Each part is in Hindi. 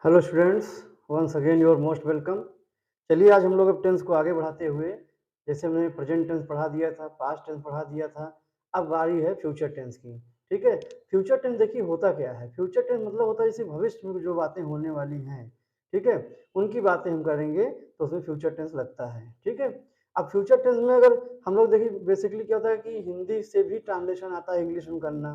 Hello students, once again you are most welcome. चलिए आज हम लोग अब टेंस को आगे बढ़ाते हुए, जैसे हमने प्रेजेंट टेंस पढ़ा दिया था, पास्ट टेंस पढ़ा दिया था, अब बारी है फ्यूचर टेंस की। ठीक है, फ्यूचर टेंस देखिए होता क्या है। फ्यूचर टेंस मतलब होता है जैसे भविष्य में जो बातें होने वाली हैं, ठीक है, उनकी बातें हम करेंगे तो उसमें फ्यूचर टेंस लगता है। ठीक है, अब फ्यूचर टेंस में अगर हम लोग देखिए बेसिकली क्या होता है कि हिंदी से भी ट्रांसलेशन आता है इंग्लिश में करना,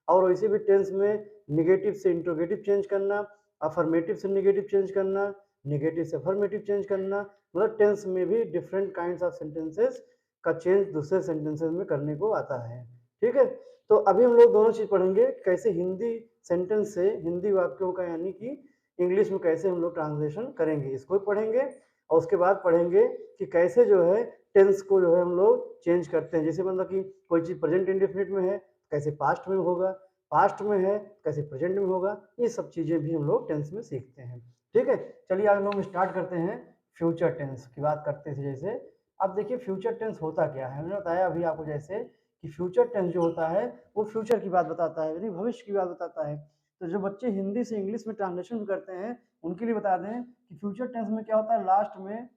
और वैसे भी टेंस में निगेटिव से इंट्रोगेटिव चेंज करना, अफर्मेटिव से नेगेटिव चेंज करना, नेगेटिव से अफर्मेटिव चेंज करना, मतलब टेंस में भी डिफरेंट काइंड्स ऑफ सेंटेंसेस का चेंज दूसरे सेंटेंसेस में करने को आता है। ठीक है, तो अभी हम लोग दोनों चीज पढ़ेंगे, कैसे हिंदी सेंटेंस से हिंदी वाक्यों का यानी कि इंग्लिश में कैसे हम लोग ट्रांसलेशन करेंगे, इसको भी पढ़ेंगे। और उसके बाद पढ़ेंगे कि कैसे जो है टेंस को जो है हम लोग चेंज करते हैं। जैसे मतलब कि कोई चीज प्रेजेंट इंडेफिनिट में है, कैसे पास्ट में होगा, पास्ट में है कैसे प्रेजेंट में होगा, ये सब चीजें भी हम लोग टेंस में सीखते हैं। ठीक है, चलिए आज हम स्टार्ट करते हैं फ्यूचर टेंस की बात करते थे। जैसे अब देखिए फ्यूचर टेंस होता क्या है, मैंने बताया अभी आपको जैसे कि फ्यूचर टेंस जो होता है वो फ्यूचर की बात बताता है, यानी भविष्य की बात बताता है। तो जो बच्चे हिंदी से इंग्लिश में ट्रांसलेशन करते हैं उनके लिए बता दें कि फ्यूचर टेंस में क्या होता है, लास्ट में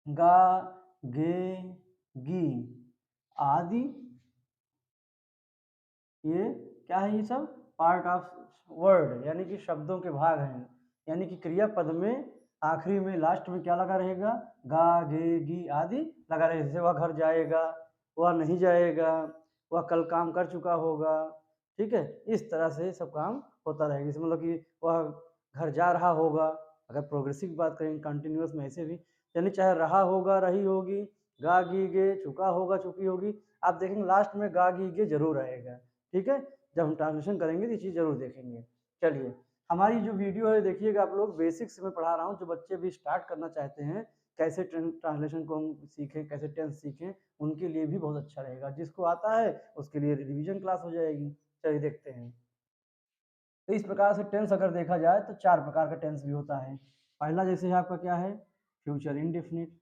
गा, गे, गी आदि, ये क्या है, ये सब पार्ट ऑफ वर्ड यानी कि शब्दों के भाग हैं। यानी कि क्रियापद में आखिरी में लास्ट में क्या लगा रहेगा, गा, गे, गी आदि लगा रहेगा। जैसे वह घर जाएगा, वह नहीं जाएगा, वह कल काम कर चुका होगा। ठीक है, इस तरह से सब काम होता रहेगा। इसमें मतलब कि वह घर जा रहा होगा, अगर प्रोग्रेसिव की बात करेंगे कंटिन्यूअस में ऐसे भी, यानी चाहे रहा होगा, रही होगी, गा, गी, गे, चुका होगा, चुकी होगी, आप देखेंगे लास्ट में गा, गी, गे जरूर रहेगा। ठीक है, जब हम ट्रांसलेशन करेंगे तो ये चीज़ जरूर देखेंगे। चलिए हमारी जो वीडियो है देखिएगा आप लोग, बेसिक्स में पढ़ा रहा हूँ, जो बच्चे भी स्टार्ट करना चाहते हैं कैसे ट्रांसलेशन को हम सीखें, कैसे टेंस सीखें, उनके लिए भी बहुत अच्छा रहेगा। जिसको आता है उसके लिए रिवीजन क्लास हो जाएगी। चलिए देखते हैं। तो इस प्रकार से टेंस अगर देखा जाए तो चार प्रकार का टेंस भी होता है। पहला जैसे है आपका क्या है, फ्यूचर इनडेफिनिट,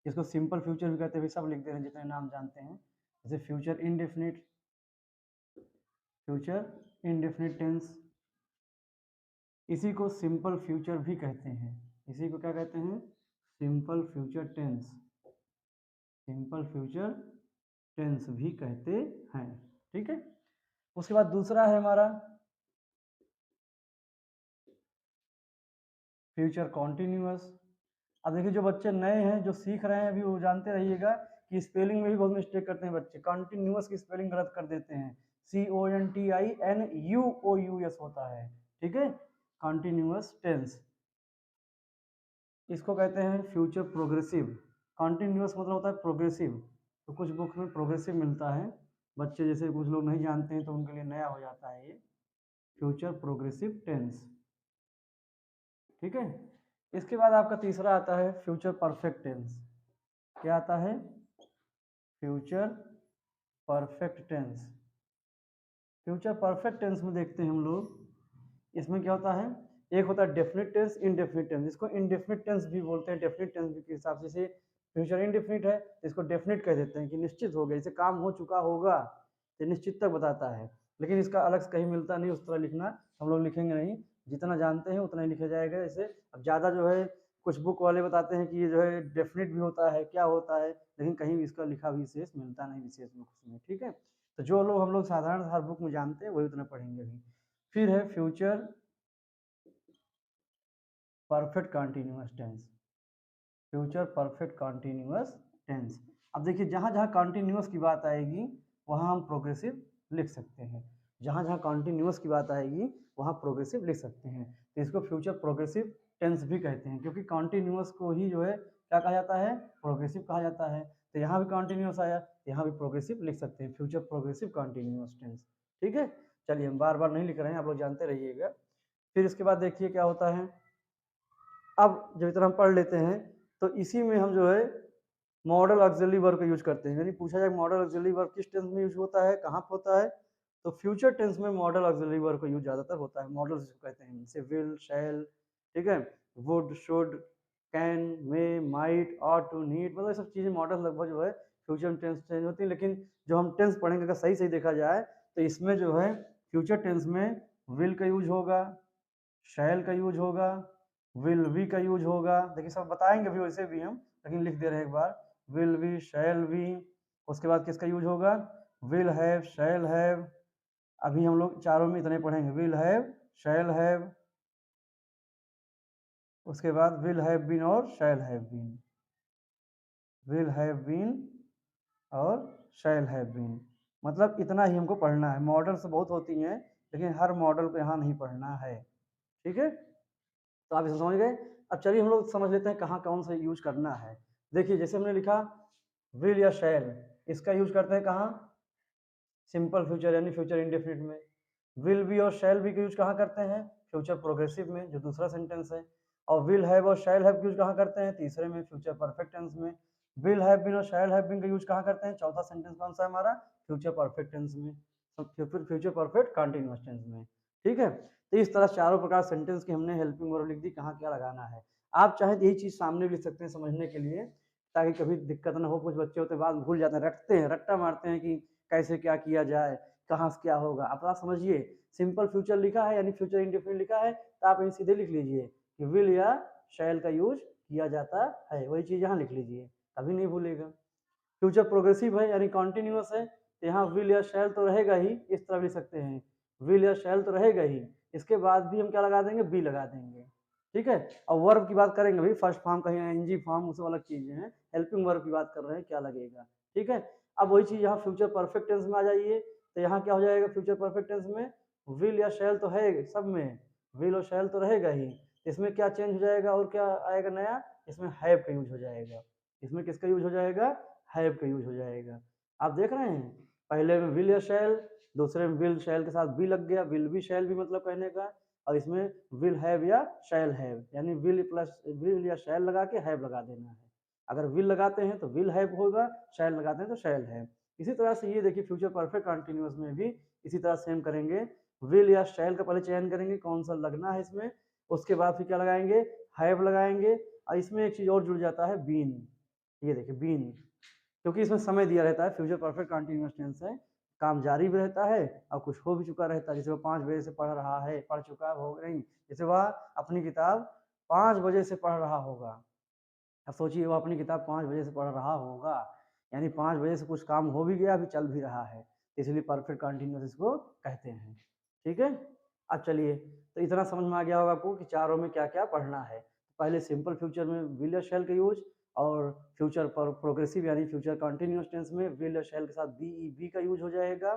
जिसको सिंपल फ्यूचर भी कहते हैं, सब लिख दे रहे हैं जितने नाम जानते हैं। जैसे future indefinite, future indefinite tense, इसी को सिंपल फ्यूचर भी कहते हैं। इसी को क्या कहते हैं, simple future tense, simple future tense भी कहते हैं। ठीक है, उसके बाद दूसरा है हमारा फ्यूचर कॉन्टिन्यूअस। अब देखिए जो बच्चे नए हैं जो सीख रहे हैं अभी, वो जानते रहिएगा कि स्पेलिंग में भी बहुत मिस्टेक करते हैं बच्चे, कॉन्टिन्यूअस की स्पेलिंग गलत कर देते हैं, CONTINUOUS होता है। ठीक है, कॉन्टिन्यूअस टेंस, इसको कहते हैं फ्यूचर प्रोग्रेसिव। कॉन्टिन्यूअस मतलब होता है प्रोग्रेसिव, तो कुछ बुक में प्रोग्रेसिव मिलता है, बच्चे जैसे कुछ लोग नहीं जानते हैं तो उनके लिए नया हो जाता है ये फ्यूचर प्रोग्रेसिव टेंस। ठीक है, इसके बाद आपका तीसरा आता है फ्यूचर परफेक्ट टेंस। क्या आता है, future perfect tense. Future perfect tense में देखते हैं हम लोग, इसमें क्या होता है, एक होता है डेफिनिट टेंस, इनडेफिनिट टेंस, इसको इनडेफिनिट टेंस भी बोलते हैं। डेफिनिट टेंस के हिसाब से फ्यूचर इनडेफिनिट है तो इसको डेफिनिट कह देते हैं कि निश्चित हो गया, जैसे काम हो चुका होगा, ये निश्चित तक बताता है। लेकिन इसका अलग से कहीं मिलता नहीं, उस तरह लिखना हम लोग लिखेंगे नहीं, जितना जानते हैं उतना ही लिखा जाएगा। जैसे अब ज़्यादा जो है कुछ बुक वाले बताते हैं कि ये जो है डेफिनिट भी होता है, क्या होता है, लेकिन कहीं भी इसका लिखा विशेष मिलता नहीं विशेष बुक्स में। ठीक है, तो जो लोग हम लोग साधारण हर बुक में जानते हैं वही उतना पढ़ेंगे भी। फिर है future perfect continuous tense, future perfect continuous tense. अब देखिए जहाँ जहाँ कंटिन्यूअस की बात आएगी वहाँ हम प्रोग्रेसिव लिख सकते हैं, जहाँ जहाँ कंटिन्यूअस की बात आएगी वहाँ प्रोग्रेसिव लिख सकते हैं। तो इसको फ्यूचर प्रोग्रेसिव टेंस भी कहते हैं, क्योंकि कंटिन्यूअस को ही जो है क्या कहा जाता है, प्रोग्रेसिव कहा जाता है। तो यहाँ भी कंटिन्यूअस आया, यहाँ भी प्रोग्रेसिव लिख सकते हैं, फ्यूचर प्रोग्रेसिव कंटिन्यूअस टेंस। ठीक है, चलिए हम बार बार नहीं लिख रहे हैं, आप लोग जानते रहिएगा। फिर इसके बाद देखिए क्या होता है, अब जब इतना हम पढ़ लेते हैं तो इसी में हम जो है मॉडल ऑक्सिलरी वर्ब का यूज करते हैं। यानी पूछा जाए मॉडल ऑक्सिलरी वर्ब किस टेंस में यूज होता है, कहाँ पे होता है, तो फ्यूचर टेंस में मॉडल ऑक्सिलरी वर्ब का यूज ज्यादातर होता है। मॉडल जिसको कहते हैं, जैसे विल, शैल, ठीक है, would, should, can, may, might, ought to, need, मतलब ये सब चीजें मॉडल लगभग जो है फ्यूचर टेंस चेंज होती है। लेकिन जो हम टेंस पढ़ेंगे अगर सही सही देखा जाए तो इसमें जो है फ्यूचर टेंस में विल का यूज होगा, शैल का यूज होगा, विल बी का यूज होगा, देखिए सब बताएंगे भी वैसे भी हम, लेकिन लिख दे रहे हैं एक बार, विल बी, शैल बी। उसके बाद किसका यूज होगा, विल हैव, शैल हैव। अभी हम लोग चारों में इतने पढ़ेंगे, विल हैव, शैल हैव, उसके बाद विल हैव बीन और shall have been, will have been और शैल हैव बीन। मतलब इतना ही हमको पढ़ना है। मॉडल्स बहुत होती हैं, लेकिन हर मॉडल को यहाँ नहीं पढ़ना है, ठीक है। तो आप इसे समझ गए। अब चलिए हम लोग समझ लेते हैं कहाँ कौन सा यूज करना है। देखिए जैसे हमने लिखा विल या शैल, इसका यूज करते हैं कहाँ, सिंपल फ्यूचर यानी फ्यूचर इंडेफिनिट में। विल बी और शैल बी का यूज कहाँ करते हैं, फ्यूचर प्रोग्रेसिव में, जो दूसरा सेंटेंस है। और विल हैव और शैल हैव का यूज कहाँ करते हैं, तीसरे में, फ्यूचर परफेक्ट टेंस में। विल हैव बीन और शैल हैव बीन का यूज कहाँ करते हैं, चौथा सेंटेंस कौन सा है हमारा, फ्यूचर परफेक्ट टेंस में, फ्यूचर परफेक्ट कंटीन्यूअस टेंस में, ठीक है। तो इस तरह चारों प्रकार सेंटेंस की हमने हेल्पिंग वर्ब लिख दी, कहाँ क्या लगाना है। आप चाहे तो यही चीज सामने लिख सकते हैं समझने के लिए, ताकि कभी दिक्कत ना हो। कुछ बच्चे होते बाद भूल जाते हैं, रटते हैं, रट्टा मारते हैं कि कैसे क्या किया जाए, कहाँ से क्या होगा। आप समझिए, सिंपल फ्यूचर लिखा है यानी फ्यूचर इंडेफिनिट लिखा है, तो आप यहीं सीधे लिख लीजिए कि विल या शैल का यूज किया जाता है, वही चीज यहाँ लिख लीजिए, कभी नहीं भूलेगा। फ्यूचर प्रोग्रेसिव है यानी कॉन्टिन्यूअस है, तो यहाँ विल या शैल तो रहेगा ही, इस तरह लिख सकते हैं, विल या शैल तो रहेगा ही, इसके बाद भी हम क्या लगा देंगे, बी लगा देंगे, ठीक है। और वर्ब की बात करेंगे भाई, फर्स्ट फॉर्म कहीं एनजी फॉर्म, वो सब अलग चीजें हैं, हेल्पिंग वर्ब की बात कर रहे हैं, क्या लगेगा, ठीक है। अब वही चीज यहाँ फ्यूचर परफेक्ट टेंस में आ जाइए, तो यहाँ क्या हो जाएगा, फ्यूचर परफेक्ट टेंस में विल या शैल तो है सब में, विल और शैल तो रहेगा ही, इसमें क्या चेंज हो जाएगा और क्या आएगा नया, इसमें हैव का यूज हो जाएगा, इसमें किसका यूज हो जाएगा, हैव का यूज हो जाएगा। आप देख रहे हैं, पहले में विल या शैल, दूसरे में विल शैल के साथ बी लग गया, विल बी शैल भी मतलब कहने का, और इसमें विल हैव या शैल हैव, यानी विल प्लस विल या शैल लगा के हैव लगा देना है। अगर विल लगाते हैं तो विल हैव होगा, शैल लगाते हैं तो शैल हैव। इसी तरह से ये देखिए फ्यूचर परफेक्ट कंटिन्यूअस में भी इसी तरह सेम करेंगे, विल या शैल का पहले चयन करेंगे कौन सा लगना है इसमें, उसके बाद फिर क्या लगाएंगे, हैव लगाएंगे, और इसमें एक चीज और जुड़ जाता है, बीन। ये देखिए बीन, क्योंकि इसमें समय दिया रहता है, फ्यूचर परफेक्ट कंटिन्यूअस टेंस है, काम जारी भी रहता है और कुछ हो भी चुका रहता है। जैसे वो 5 बजे से पढ़ रहा है, पढ़ चुका हो नहीं, जैसे वह अपनी किताब 5 बजे से पढ़ रहा होगा। अब सोचिए वो अपनी किताब 5 बजे से पढ़ रहा होगा, यानी 5 बजे से कुछ काम हो भी गया, अभी चल भी रहा है, इसलिए परफेक्ट कंटिन्यूअस इसको कहते हैं, ठीक है। अब चलिए, तो इतना समझ में आ गया होगा आपको कि चारों में क्या क्या पढ़ना है। पहले सिंपल फ्यूचर में विल या शैल का यूज, और फ्यूचर पर प्रोग्रेसिव यानी फ्यूचर कंटिन्यूअस टेंस में विल या शैल के साथ बी ई बी का यूज हो जाएगा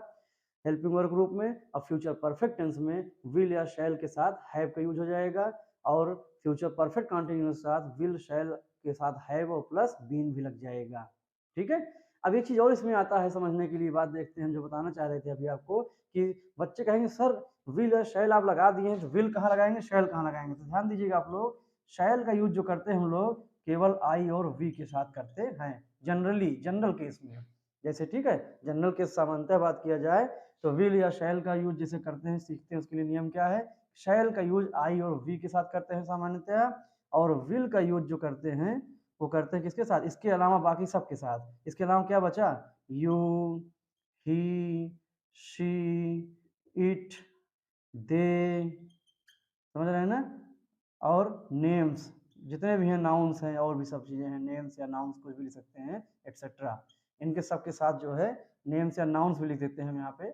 हेल्पिंग वर्ब ग्रुप में, और फ्यूचर परफेक्ट टेंस में विल या शैल के साथ हैव का यूज हो जाएगा, और फ्यूचर परफेक्ट कंटिन्यूअस के साथ विल शैल के साथ हैव और प्लस बीन भी लग जाएगा, ठीक है। अब एक चीज और इसमें आता है समझने के लिए, बात देखते हैं जो बताना चाह रहे थे अभी आपको, कि बच्चे कहेंगे सर विल और शैल आप लगा दिए हैं, तो विल कहाँ लगाएंगे, शैल कहाँ लगाएंगे। तो ध्यान दीजिएगा आप लोग, शैल का यूज जो करते हैं हम लोग केवल आई और वी के साथ करते हैं जनरली, जनरल केस में, जैसे ठीक है, जनरल केस सामान्यतः बात किया जाए तो विल या शैल का यूज जैसे करते हैं, सीखते हैं, उसके लिए नियम क्या है, शैल का यूज आई और वी के साथ करते हैं सामान्यतः, और विल का यूज जो करते हैं वो करते हैं किसके साथ, इसके अलावा बाकी सब के साथ। इसके अलावा क्या बचा, यू, ही, शी, इट, दे, समझ रहे हैं ना, और नेम्स, जितने भी हैं नाउन्स हैं और भी सब चीज़ें हैं, नेम्स या नाउन्स कुछ भी लिख सकते हैं एटसेट्रा, इनके सब के साथ जो है नेम्स या नाउन्स भी लिख देते हैं हम यहाँ पे।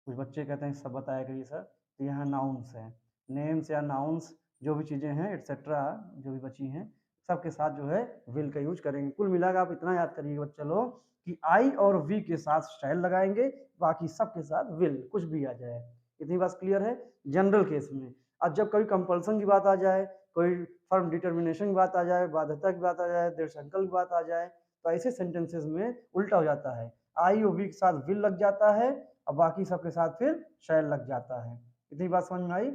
कुछ बच्चे कहते हैं सब बताया करिए सर, तो यहाँ नाउन्स हैं, नेम्स या नाउन्स जो भी चीज़ें हैं एटसेट्रा जो भी बची हैं, सबके साथ जो है विल का यूज करेंगे। कुल मिलाकर आप इतना याद करिएगा बच्चा लोग कि आई और वी के साथ शैल लगाएंगे, बाकी सबके साथ विल, कुछ भी आ जाए। इतनी बात क्लियर है जनरल केस में। अब जब कभी कंपल्सन की बात आ जाए, कोई फर्म डिटर्मिनेशन की बात आ जाए, बाध्यता की बात आ जाए, दृढ़ संकल्प की बात आ जाए, तो ऐसे सेंटेंसेस में उल्टा हो जाता है, आई और वी के साथ विल लग जाता है और बाकी सबके साथ फिर शैल लग जाता है। इतनी बात समझ में आई।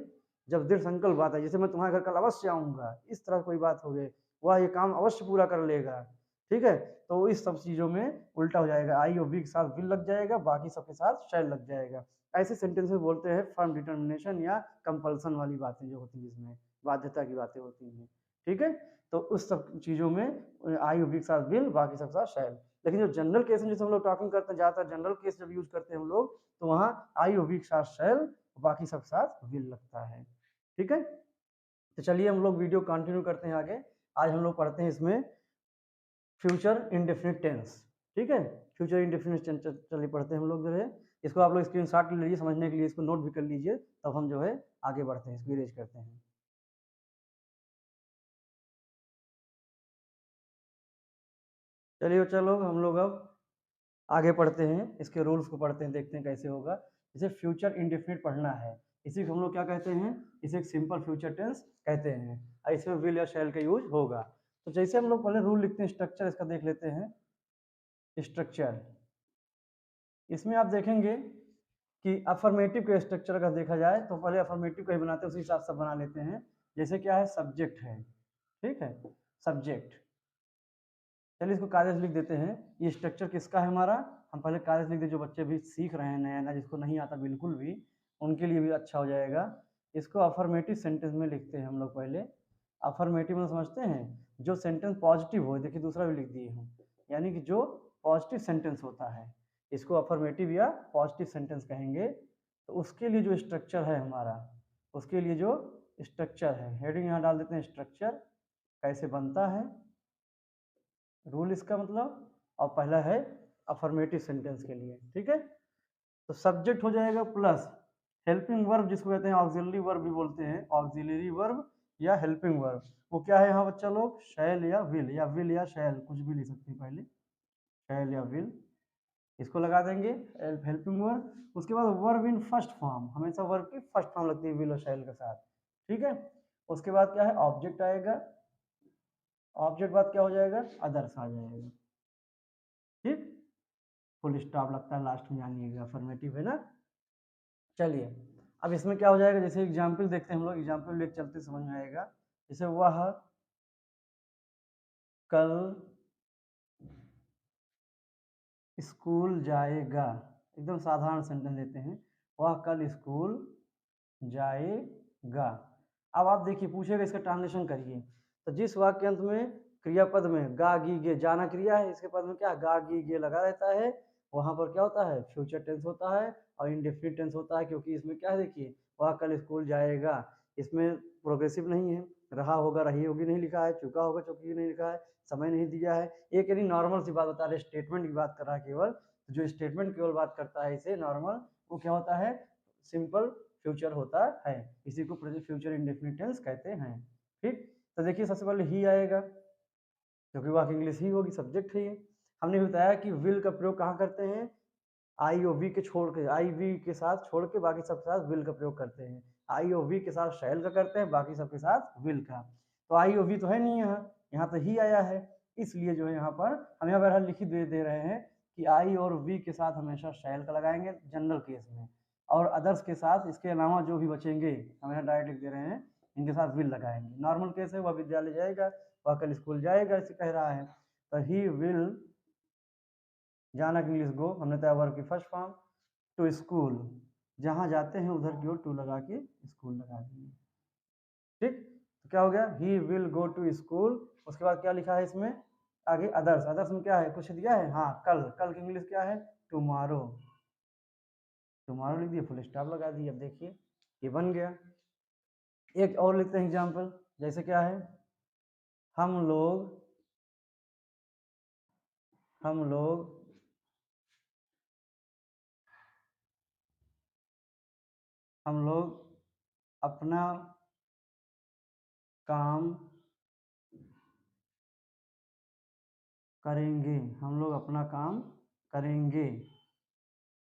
जब दृढ़ संकल्प बात है, जैसे मैं तुम्हारे घर कल अवश्य आऊंगा, इस तरह कोई बात हो गई, वह ये काम अवश्य पूरा कर लेगा, ठीक है, तो इस सब चीजों में उल्टा हो जाएगा, आई और वी के साथ विल लग जाएगा, बाकी सबके साथ शैल लग जाएगा। ऐसे सेंटेंस में बोलते हैं फर्म डिटर्मिनेशन या कंपल्सन वाली बातें जो होती है, जिसमें बाध्यता की बातें होती हैं, ठीक है। तो उस सब चीजों में आई और वी के साथ विल, बाकी सबके साथ शैल। लेकिन जो जनरल केस में जैसे हम लोग टॉकिंग करते हैं, ज्यादातर जनरल केस जब यूज करते हैं हम लोग, तो वहाँ आई और वी के साथ शैल, बाकी सबके साथ विल लगता है, ठीक है। तो चलिए हम लोग वीडियो कंटिन्यू करते हैं आगे। आज हम लोग पढ़ते हैं इसमें फ्यूचर इंडेफिनिट टेंस। ठीक है, फ्यूचर इंडेफिनिट टेंस चलिए पढ़ते हैं हम लोग जो है। इसको आप लोग स्क्रीनशॉट ले लीजिए, समझने के लिए इसको नोट भी कर लीजिए, तब हम जो है आगे बढ़ते हैं, इसको इरेज करते हैं। चलिए चलो हम लोग अब आगे पढ़ते हैं, इसके रूल्स को पढ़ते हैं, देखते हैं कैसे होगा। इसे फ्यूचर इंडेफिनिट पढ़ना है, इसी को हम लोग क्या कहते हैं, इसे एक सिंपल फ्यूचर टेंस कहते हैं, और इसमें विल या शैल का यूज होगा। तो जैसे हम लोग पहले रूल लिखते हैं, स्ट्रक्चर इसका देख लेते हैं। स्ट्रक्चर, इसमें आप देखेंगे कि अफर्मेटिव के स्ट्रक्चर अगर देखा जाए तो पहले अफर्मेटिव का ही बनाते हैं, उसी हिसाब से बना लेते हैं। जैसे क्या है, सब्जेक्ट है, ठीक है, सब्जेक्ट। चलिए इसको कागज लिख देते हैं। ये स्ट्रक्चर किसका है हमारा, हम पहले कागज लिख दे, जो बच्चे भी सीख रहे हैं नया नया, जिसको नहीं आता बिल्कुल भी, उनके लिए भी अच्छा हो जाएगा। इसको अफर्मेटिव सेंटेंस में लिखते हैं हम लोग पहले। अफर्मेटिव में समझते हैं, जो सेंटेंस पॉजिटिव हो, देखिए दूसरा भी लिख दिए हम, यानी कि जो पॉजिटिव सेंटेंस होता है, इसको अफर्मेटिव या पॉजिटिव सेंटेंस कहेंगे। तो उसके लिए जो स्ट्रक्चर है हमारा, उसके लिए जो स्ट्रक्चर है, हेडिंग यहाँ डाल देते हैं, स्ट्रक्चर कैसे बनता है, रूल इसका मतलब, और पहला है अफर्मेटिव सेंटेंस के लिए। ठीक है, तो सब्जेक्ट हो जाएगा प्लस हेल्पिंग वर्ब, जिसको कहते हैं ऑक्सिलरी वर्ब भी बोलते हैं, ऑक्सिलरी वर्ब या हेल्पिंग वर्ब। वो क्या है यहाँ बच्चा लोग, शैल या विल या शैल, कुछ भी लिख सकते हैं पहले, शैल या विल, इसको लगा देंगे हेल्पिंग वर्ब। उसके बाद वर्ब इन फर्स्ट फॉर्म, हमेशा वर्ब की फर्स्ट फॉर्म लगती है विल और शैल के साथ। ठीक है, उसके बाद क्या है, ऑब्जेक्ट आएगा, ऑब्जेक्ट बाद क्या हो जाएगा, अदर्स आ जाएगा। ठीक, फुल स्टॉप लगता है लास्ट में, जानिएगा अफर्मेटिव है ना। चलिए अब इसमें क्या हो जाएगा, जैसे एग्जाम्पल देखते हैं हम लोग, एग्जाम्पल लेके चलते समझ में आएगा। जैसे वह कल स्कूल जाएगा, एकदम साधारण सेंटेंस देते हैं, वह कल स्कूल जाएगा। अब आप देखिए, पूछेगा इसका ट्रांसलेशन करिए, तो जिस वाक्य अंत में क्रियापद में गा गी गे, जाना क्रिया है, इसके पद में क्या गा गी गे लगा रहता है, वहां पर क्या होता है, फ्यूचर टेंस होता है और इंडेफिनिट टेंस होता है। क्योंकि इसमें क्या है, देखिए वह कल स्कूल जाएगा, इसमें प्रोग्रेसिव नहीं है, रहा होगा रही होगी नहीं लिखा है, चुका होगा चुकी नहीं लिखा है, समय नहीं दिया है, एक यानी नॉर्मल सी बात बता रहे, स्टेटमेंट की बात कर रहा है केवल। जो स्टेटमेंट केवल बात करता है इसे नॉर्मल, वो क्या होता है, सिंपल फ्यूचर होता है, इसी को फ्यूचर इंडेफिनिट टेंस कहते हैं। ठीक, तो देखिए सबसे पहले ही आएगा, क्योंकि वह इंग्लिश ही होगी, सब्जेक्ट है ये। हमने बताया कि विल का प्रयोग कहाँ करते हैं, आई और वी के छोड़ के, आई वी के साथ छोड़ के बाकी सब के साथ विल का प्रयोग करते हैं। आई और वी के साथ शैल का करते हैं, बाकी सबके साथ विल का। तो आई और वी तो है नहीं यहाँ, यहाँ तो ही आया है, इसलिए जो है यहाँ पर हम यहाँ पर लिखी दे रहे हैं कि आई और वी के साथ हमेशा शैल का लगाएंगे जनरल केस में, और अदर्स के साथ इसके अलावा जो भी बचेंगे हम यहाँ डायरेक्ट लिख दे रहे हैं, इनके साथ विल लगाएंगे। नॉर्मल केस है, वह विद्यालय जाएगा, वह कल स्कूल जाएगा, इसे कह रहा है, तो ही विल जाना की इंग्लिश गो, हमने तय वर्ब की फर्स्ट फॉर्म, टू स्कूल, जहाँ जाते हैं उधर की ओर टू लगा के स्कूल लगा देंगे। ठीक, तो क्या हो गया, he will go to school. उसके बाद क्या लिखा है इसमें आगे, अदर्स, अदर्स में क्या है, कुछ दिया है, हाँ कल, कल की इंग्लिश क्या है, टुमारो, टुमारो लिख दिए, फुल स्टॉप लगा दिए। अब देखिए ये बन गया। एक और लिखते हैं एग्जाम्पल, जैसे क्या है, हम लोग हम लोग हम लोग अपना काम करेंगे, हम लोग अपना काम करेंगे,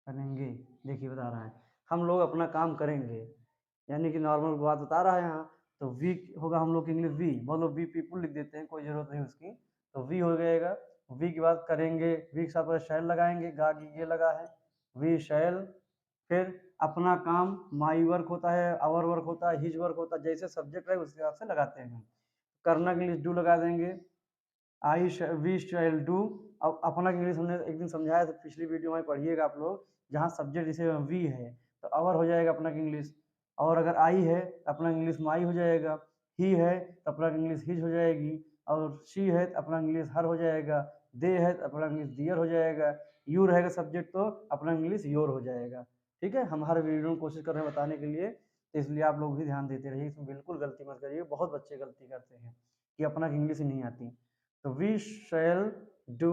करेंगे, देखिए बता रहा है, हम लोग अपना काम करेंगे, यानी कि नॉर्मल बात बता रहा है यहाँ। तो वी होगा हम लोग की इंग्लिश, वी बोलो, वी पीपुल लिख देते हैं, कोई जरूरत नहीं उसकी, तो वी हो जाएगा। वी के बाद करेंगे, वी के साथ शैल लगाएंगे, गा गी ये लगा है, वी शैल। फिर अपना काम, माई वर्क होता है, आवर वर्क होता है, हिज वर्क होता है, जैसे सब्जेक्ट है उस हिसाब से लगाते हैं। करना के इंग्लिश डू लगा देंगे, आई वी शैल डू। अब अपना इंग्लिश हमने एक दिन समझाया था, पिछली वीडियो में पढ़िएगा आप लोग, जहाँ सब्जेक्ट जैसे वी है तो अवर हो जाएगा अपना इंग्लिश, और अगर आई है तो अपना इंग्लिश माई हो जाएगा, ही है तो अपना इंग्लिश हिज हो जाएगी, और शी है तो अपना इंग्लिश हर हो जाएगा, दे है तो अपना इंग्लिश दियर हो जाएगा, यू रहेगा सब्जेक्ट तो अपना इंग्लिश योर हो जाएगा। ठीक है, हम हर वीडियो में कोशिश कर रहे हैं बताने के लिए। तो इसलिए आप लोग भी ध्यान देते रहिए, इसमें बिल्कुल गलती मत करिए, बहुत बच्चे गलती करते हैं कि अपना इंग्लिश ही नहीं आती। तो वी शैल डू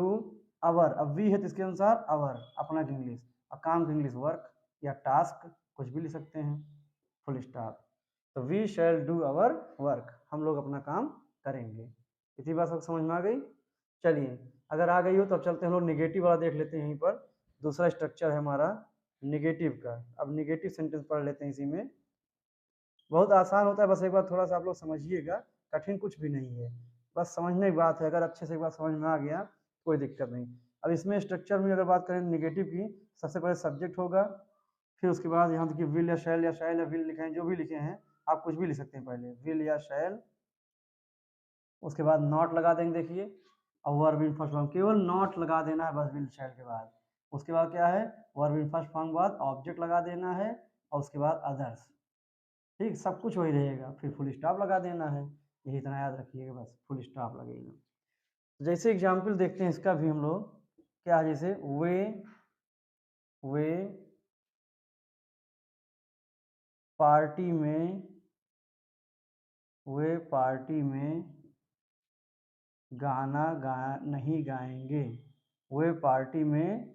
अवर, अब वी है तो इसके अनुसार अवर अपना इंग्लिश, और काम की इंग्लिश वर्क या टास्क कुछ भी लिख सकते हैं, फुल स्टॉप। तो we shall do our work, हम लोग अपना काम करेंगे। इतनी बात सबको समझ में आ गई? चलिए, अगर आ गई हो तो अब चलते हैं हम लोग निगेटिव वाला देख लेते हैं। यहीं पर दूसरा स्ट्रक्चर है हमारा निगेटिव का। अब निगेटिव सेंटेंस पढ़ लेते हैं इसी में। बहुत आसान होता है, बस एक बार थोड़ा सा आप लोग समझिएगा, कठिन कुछ भी नहीं है, बस समझने की बात है। अगर अच्छे से एक बार समझ में आ गया कोई दिक्कत नहीं। अब इसमें स्ट्रक्चर में अगर बात करें निगेटिव की, सबसे पहले सब्जेक्ट होगा, फिर उसके बाद यहाँ देखिए विल या शैल या विल लिखे हैं, जो भी लिखे हैं आप कुछ भी लिख सकते हैं, पहले विल या शैल, उसके बाद नॉट लगा देंगे, देखिए, और वर्ब इन फर्स्ट फॉर्म, केवल नॉट लगा देना है बस विल शैल के बाद। उसके बाद क्या है, वर्ब इन फर्स्ट फॉर्म के बाद ऑब्जेक्ट लगा देना है, और उसके बाद अदर्स, ठीक, सब कुछ वही रहेगा, फिर फुल स्टॉप लगा देना है। यही इतना याद रखिएगा, बस फुल स्टॉप लगेगा। जैसे एग्जाम्पल देखते हैं इसका भी हम लोग, क्या है, जैसे वे पार्टी में गाना नहीं गाएंगे, वे पार्टी में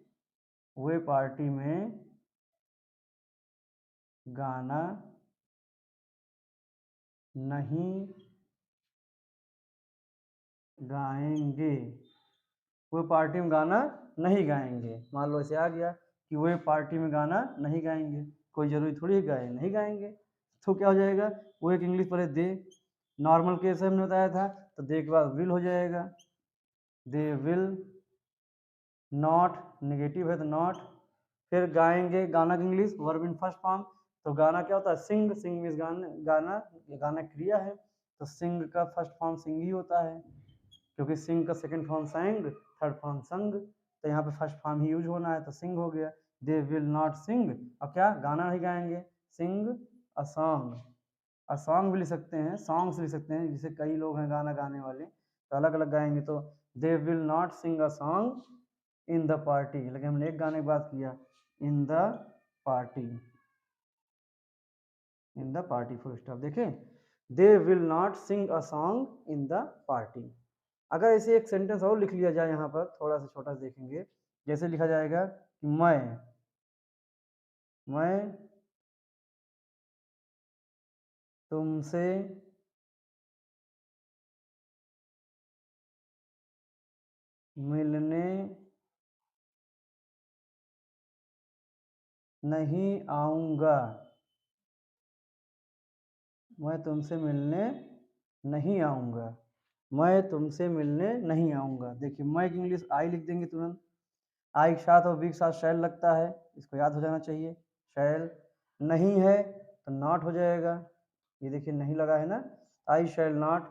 गाना नहीं गाएंगे, वे पार्टी में गाना नहीं गाएंगे। मान लो ऐसे आ गया कि वे पार्टी में गाना नहीं गाएंगे, कोई जरूरी थोड़ी गाए, नहीं गाएंगे, तो क्या हो जाएगा, वो एक इंग्लिश पढ़े दे, नॉर्मल केस हमने बताया था, तो दे के बाद विल हो जाएगा, दे विल नॉट, निगेटिव है तो नॉट, फिर गाएंगे, गाना की English verb in first form, तो गाना क्या होता है, सिंग, सिंग मीन्स गाना, ये गाना क्रिया है, तो सिंग का फर्स्ट फॉर्म सिंग ही होता है, क्योंकि सिंग का सेकंड फॉर्म संग, थर्ड फॉर्म संग, तो यहाँ पे फर्स्ट फॉर्म ही यूज होना है, तो सिंग हो गया। दे विल नॉट सिंग, अब क्या, गाना नहीं गाएंगे, सिंग अ सॉन्ग, अ सॉन्ग भी लिख सकते हैं, सॉन्ग्स लिख सकते हैं, जैसे कई लोग हैं गाना गाने वाले, तो अलग अलग गाएंगे, तो they will not sing a song in the party, लेकिन हमने एक गाने की बात किया, in the party, in the party, full stop. देखें, they will not sing a song in the party. अगर ऐसे एक सेंटेंस और लिख लिया जाए, यहाँ पर थोड़ा सा छोटा सा देखेंगे, जैसे लिखा जाएगा कि मैं तुमसे मिलने नहीं आऊँगा, मैं तुमसे मिलने नहीं आऊँगा, मैं तुमसे मिलने नहीं आऊँगा। देखिए, मैं की इंग्लिश आई लिख देंगे तुरंत, आई के साथ और वी के साथ शैल लगता है, इसको याद हो जाना चाहिए, शैल, नहीं है तो नॉट हो जाएगा, ये देखिए नहीं लगा है ना, आई शैल नॉट,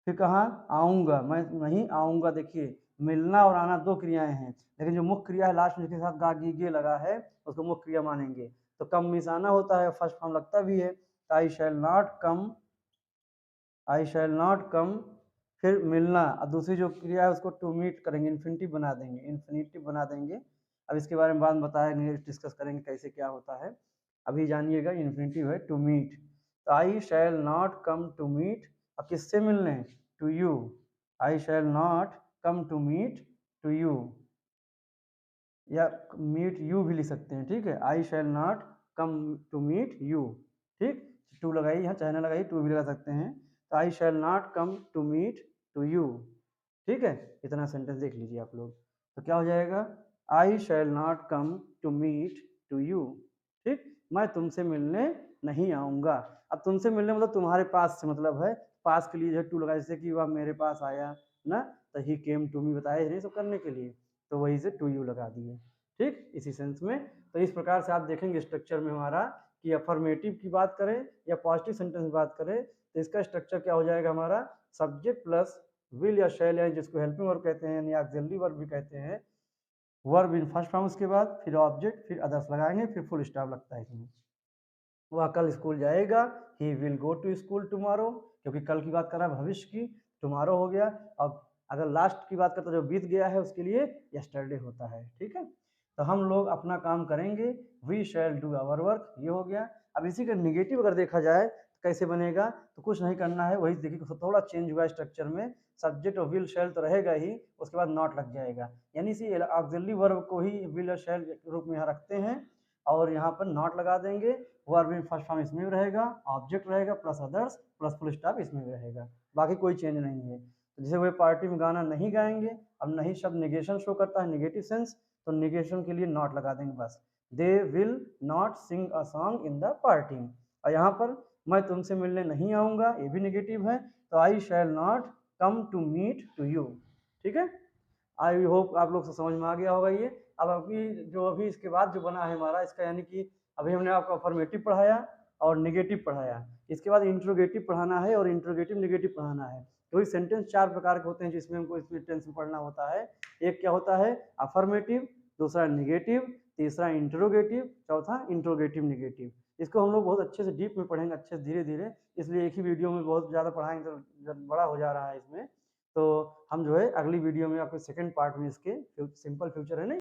फिर कहाँ, आऊँगा, मैं नहीं आऊँगा, देखिए मिलना और आना दो क्रियाएं हैं, लेकिन जो मुख्य क्रिया है लास्ट में जिसके साथ गा गी गे लगा है उसको मुख्य क्रिया मानेंगे, तो कम मीन्स आना होता है, फर्स्ट फॉर्म लगता भी है, तो I shall not come, I shall not कम, फिर मिलना, और दूसरी जो क्रिया है उसको टू मीट करेंगे, इन्फिनिटिव बना देंगे, इन्फिनिटिव बना देंगे। अब इसके बारे में बाद में बताएंगे, डिस्कस करेंगे कैसे क्या होता है, अभी जानिएगा इन्फिनिटिव है टू मीट, तो I shall not come to meet, अब किससे मिलने, to you, I shall not come to meet to you, या मीट यू भी लिख सकते हैं, ठीक है, I shall not come to meet you, ठीक, टू लगाइए यहाँ, चाहे ना लगाइए, टू भी लगा सकते हैं, तो I shall not come to meet to you, ठीक है, इतना सेंटेंस देख लीजिए आप लोग, तो क्या हो जाएगा, I shall not come to meet to you, ठीक, मैं तुमसे मिलने नहीं आऊँगा। अब तुमसे मिलने मतलब तुम्हारे पास से मतलब है, पास के लिए जो टू लगा, जैसे कि वह मेरे पास आया ना, तो ही केम टू मी, बताया नहीं सब करने के लिए, तो वही से टू यू लगा दिए, ठीक, इसी सेंस में। तो इस प्रकार से आप देखेंगे स्ट्रक्चर में हमारा कि अफर्मेटिव की बात करें या पॉजिटिव सेंटेंस की बात करें, तो इसका स्ट्रक्चर क्या हो जाएगा हमारा, सब्जेक्ट प्लस विल या शैल, यानी जिसको हेल्पिंग वर्ब कहते हैं या ऑक्सिलरी वर्ब भी कहते हैं, वर्ब इन फर्स्ट फॉर्म, उसके बाद फिर ऑब्जेक्ट, फिर अदर्स लगाएंगे, फिर फुल स्टॉप लगता है इसमें। वह कल स्कूल जाएगा, he will go to school tomorrow, क्योंकि कल की बात कर रहा है भविष्य की, टुमारो हो गया। अब अगर लास्ट की बात करते जो बीत गया है उसके लिए यस्टरडे होता है, ठीक है। तो हम लोग अपना काम करेंगे, we shall do our work, ये हो गया। अब इसी का निगेटिव अगर देखा जाए तो कैसे बनेगा, तो कुछ नहीं करना है, वही देखिए थोड़ा चेंज हुआ स्ट्रक्चर में, सब्जेक्ट और विल शैल तो रहेगा ही, उसके बाद नॉट लग जाएगा, यानी इसी ऑक्सिलरी वर्ब को ही विल और शैल के रूप में यहाँ रखते हैं और यहाँ पर नॉट लगा देंगे। वर्ब इन फर्स्ट फॉर्म इसमें भी रहेगा, ऑब्जेक्ट रहेगा plus others plus full stop इसमें भी रहेगा, बाकी कोई चेंज नहीं है। तो जैसे वे पार्टी में गाना नहीं गाएंगे, अब नहीं शब्द निगेशन शो करता है, निगेटिव सेंस, तो निगेशन के लिए नॉट लगा देंगे बस, they will not sing a song in the party. और यहाँ पर मैं तुमसे मिलने नहीं आऊँगा, ये भी निगेटिव है, तो I shall not come to meet to you. ठीक है, आई होप आप लोग से समझ में आ गया होगा ये। अब अभी इसके बाद जो बना है हमारा इसका, यानी कि अभी हमने आपको अफर्मेटिव पढ़ाया और निगेटिव पढ़ाया, इसके बाद इंट्रोगेटिव पढ़ाना है और इंट्रोगेटिव निगेटिव पढ़ाना है। तो ये सेंटेंस 4 प्रकार के होते हैं जिसमें हमको इसमें टेंस में पढ़ना होता है। एक क्या होता है अफर्मेटिव, दूसरा निगेटिव, तीसरा इंट्रोगेटिव, चौथा इंट्रोगेटिव निगेटिव। इसको हम लोग बहुत अच्छे से डीप में पढ़ेंगे, अच्छे से धीरे धीरे, इसलिए एक ही वीडियो में बहुत ज़्यादा पढ़ाएंगे तो बड़ा हो जा रहा है इसमें। तो हम जो है अगली वीडियो में आपको सेकंड पार्ट में इसके सिंपल फ्यूचर है ना